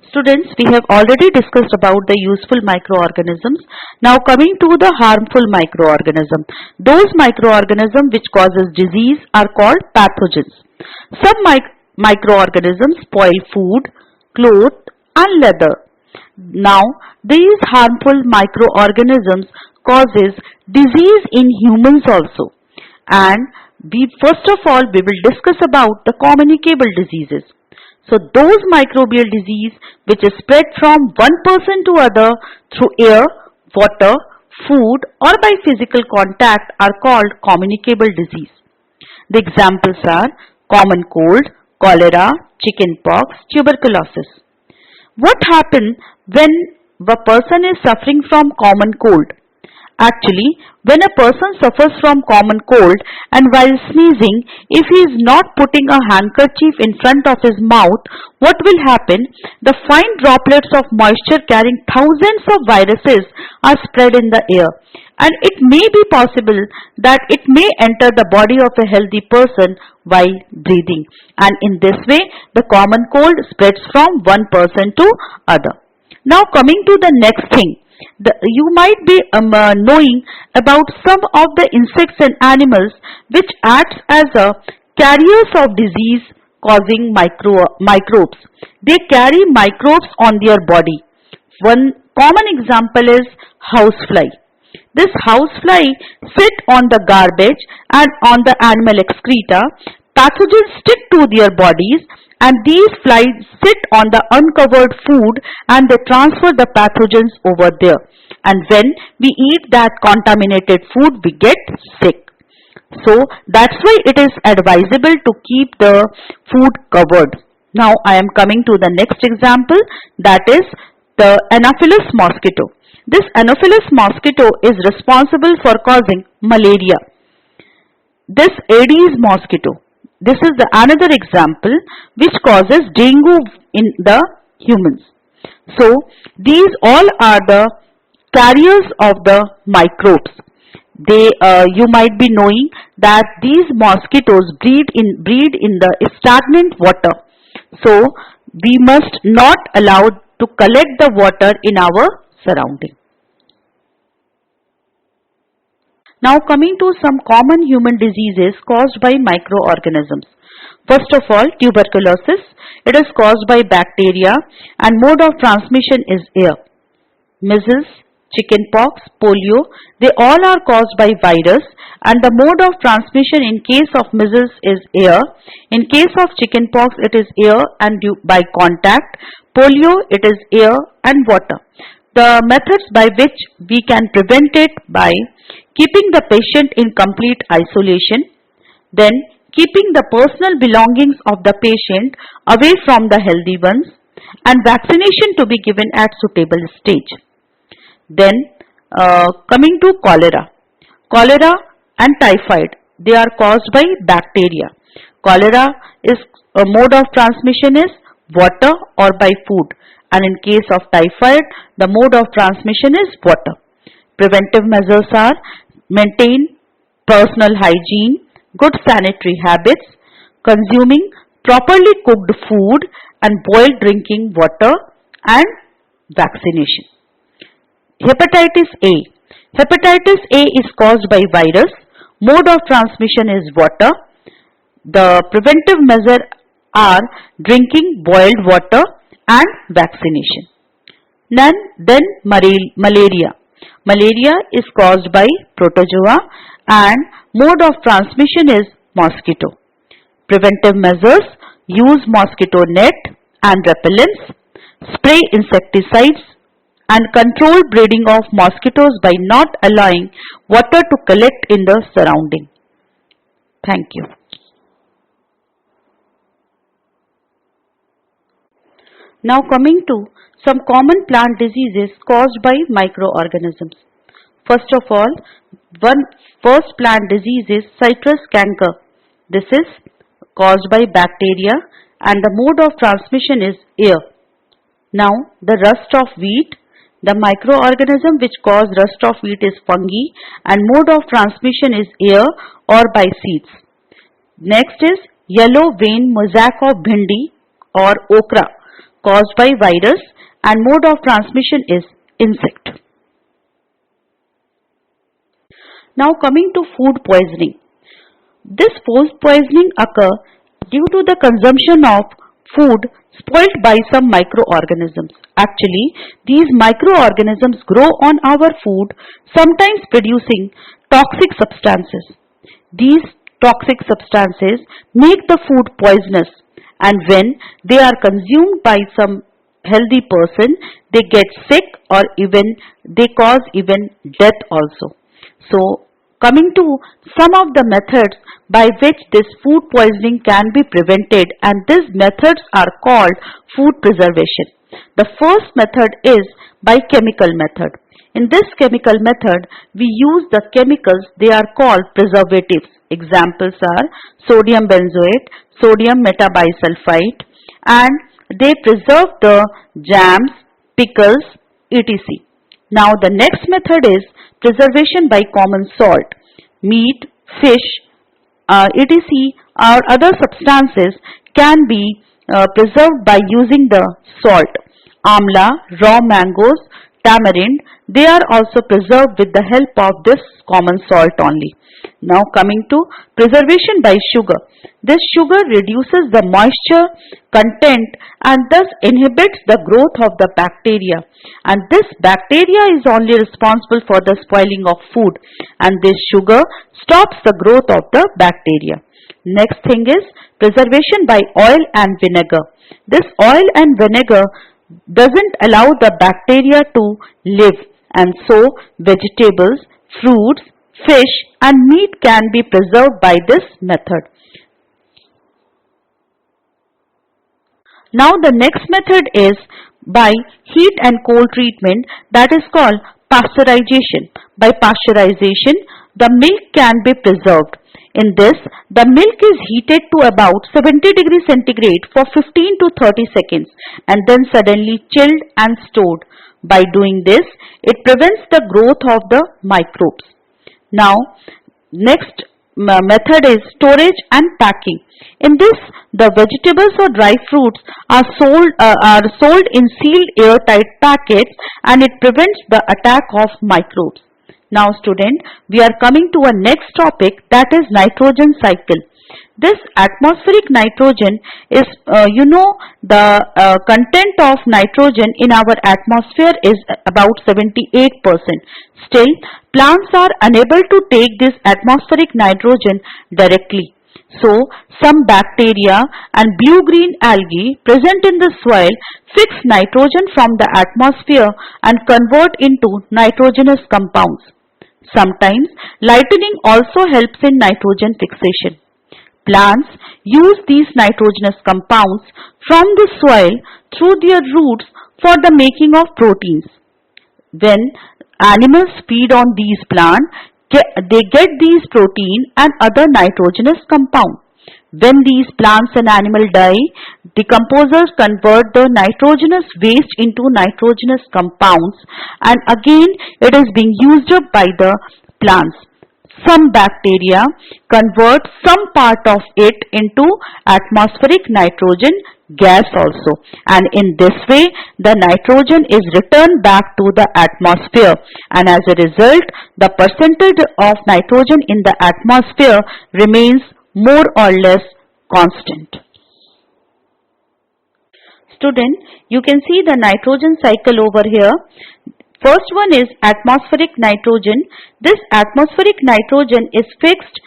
Students, we have already discussed about the useful microorganisms. Now coming to the harmful microorganism. Those microorganisms which causes disease are called pathogens. Some microorganisms spoil food, clothes and leather. Now these harmful microorganisms causes disease in humans also. And first of all we will discuss about the communicable diseases. So those microbial disease which is spread from one person to other through air, water, food or by physical contact are called communicable disease. The examples are common cold, cholera, chickenpox, tuberculosis. What happens when a person is suffering from common cold? Actually, when a person suffers from common cold and while sneezing, if he is not putting a handkerchief in front of his mouth, what will happen? The fine droplets of moisture carrying thousands of viruses are spread in the air, and it may be possible that it may enter the body of a healthy person while breathing, and in this way the common cold spreads from one person to other. Now coming to the next thing. You might be knowing about some of the insects and animals which acts as a carriers of disease causing microbes. They carry microbes on their body. One common example is housefly. This housefly sit on the garbage and on the animal excreta. Pathogens stick to their bodies and these flies sit on the uncovered food and they transfer the pathogens over there. And when we eat that contaminated food, we get sick. So that's why it is advisable to keep the food covered. Now I am coming to the next example, that is the Anopheles mosquito. This Anopheles mosquito is responsible for causing malaria. This Aedes mosquito. This is another example which causes dengue in the humans. So these all are the carriers of the microbes. You might be knowing that these mosquitoes breed in the stagnant water. So we must not allow to collect the water in our surrounding. Now coming to some common human diseases caused by microorganisms. First of all, tuberculosis. It is caused by bacteria and mode of transmission is air. Measles, chickenpox, polio, they all are caused by virus and the mode of transmission in case of measles is air. In case of chickenpox it is air and by contact. Polio it is air and water. The methods by which we can prevent it by keeping the patient in complete isolation, then keeping the personal belongings of the patient away from the healthy ones, and vaccination to be given at suitable stage. Then coming to cholera. Cholera and typhoid, they are caused by bacteria. Cholera is a mode of transmission is water or by food, and in case of typhoid the mode of transmission is water. Preventive measures are maintain personal hygiene, good sanitary habits, consuming properly cooked food and boiled drinking water, and vaccination. Hepatitis A. Hepatitis A is caused by virus. Mode of transmission is water. The preventive measures are drinking boiled water and vaccination. Then malaria. Malaria is caused by protozoa and mode of transmission is mosquito. Preventive measures: use mosquito net and repellents, spray insecticides and control breeding of mosquitoes by not allowing water to collect in the surrounding. Thank you. Now coming to some common plant diseases caused by microorganisms. First of all, first plant disease is citrus canker. This is caused by bacteria and the mode of transmission is air. Now the rust of wheat. The microorganism which cause rust of wheat is fungi and mode of transmission is air or by seeds. Next is yellow vein mosaic of bhindi or okra, caused by virus and mode of transmission is insect. Now coming to food poisoning. This food poisoning occurs due to the consumption of food spoiled by some microorganisms. Actually, these microorganisms grow on our food, sometimes producing toxic substances. These toxic substances make the food poisonous, and when they are consumed by some healthy person, they get sick or even they cause even death also. So, coming to some of the methods by which this food poisoning can be prevented, and these methods are called food preservation. The first method is by chemical method. In this chemical method, we use the chemicals, they are called preservatives. Examples are sodium benzoate, sodium metabisulfite, and they preserve the jams, pickles, etc. Now the next method is preservation by common salt. Meat, fish, etc. or other substances can be preserved by using the salt. Amla, raw mangoes, tamarind, they are also preserved with the help of this common salt only. Now coming to preservation by sugar. This sugar reduces the moisture content and thus inhibits the growth of the bacteria, and this bacteria is only responsible for the spoiling of food, and this sugar stops the growth of the bacteria. Next thing is preservation by oil and vinegar. This oil and vinegar doesn't allow the bacteria to live, and so vegetables, fruits, fish and meat can be preserved by this method. Now the next method is by heat and cold treatment, that is called pasteurization. By pasteurization, the milk can be preserved. In this, the milk is heated to about 70 degrees centigrade for 15 to 30 seconds and then suddenly chilled and stored. By doing this, it prevents the growth of the microbes. Now, next method is storage and packing. In this, the vegetables or dry fruits are sold in sealed airtight packets, and it prevents the attack of microbes. Now student, we are coming to a next topic, that is nitrogen cycle. This atmospheric nitrogen is, the content of nitrogen in our atmosphere is about 78%. Still, plants are unable to take this atmospheric nitrogen directly. So, some bacteria and blue-green algae present in the soil fix nitrogen from the atmosphere and convert into nitrogenous compounds. Sometimes, lightning also helps in nitrogen fixation. Plants use these nitrogenous compounds from the soil through their roots for the making of proteins. When animals feed on these plants, they get these protein and other nitrogenous compounds. When these plants and animals die, decomposers convert the nitrogenous waste into nitrogenous compounds, and again it is being used up by the plants. Some bacteria convert some part of it into atmospheric nitrogen gas also, and in this way the nitrogen is returned back to the atmosphere, and as a result the percentage of nitrogen in the atmosphere remains more or less constant. Student, you can see the nitrogen cycle over here. First one is atmospheric nitrogen. This atmospheric nitrogen is fixed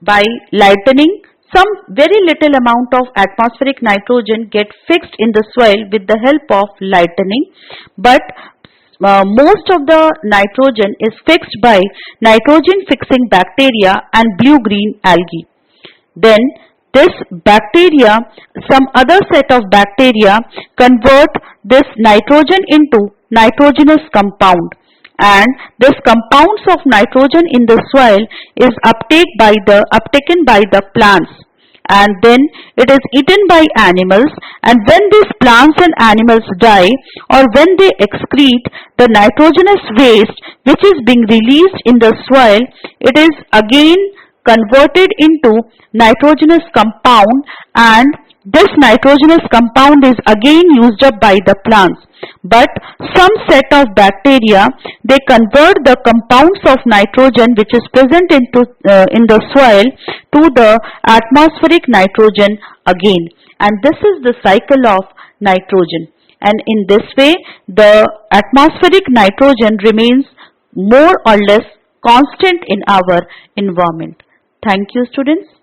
by lightning. Some very little amount of atmospheric nitrogen get fixed in the soil with the help of lightning, but most of the nitrogen is fixed by nitrogen fixing bacteria and blue-green algae. Then this bacteria, some other set of bacteria convert this nitrogen into nitrogenous compound, and this compounds of nitrogen in the soil is uptaken by the plants, and then it is eaten by animals, and when these plants and animals die or when they excrete the nitrogenous waste which is being released in the soil, it is again converted into nitrogenous compound, and This nitrogenous compound is again used up by the plants, but some set of bacteria, they convert the compounds of nitrogen which is present in the soil to the atmospheric nitrogen again, and this is the cycle of nitrogen, and in this way the atmospheric nitrogen remains more or less constant in our environment. Thank you, students.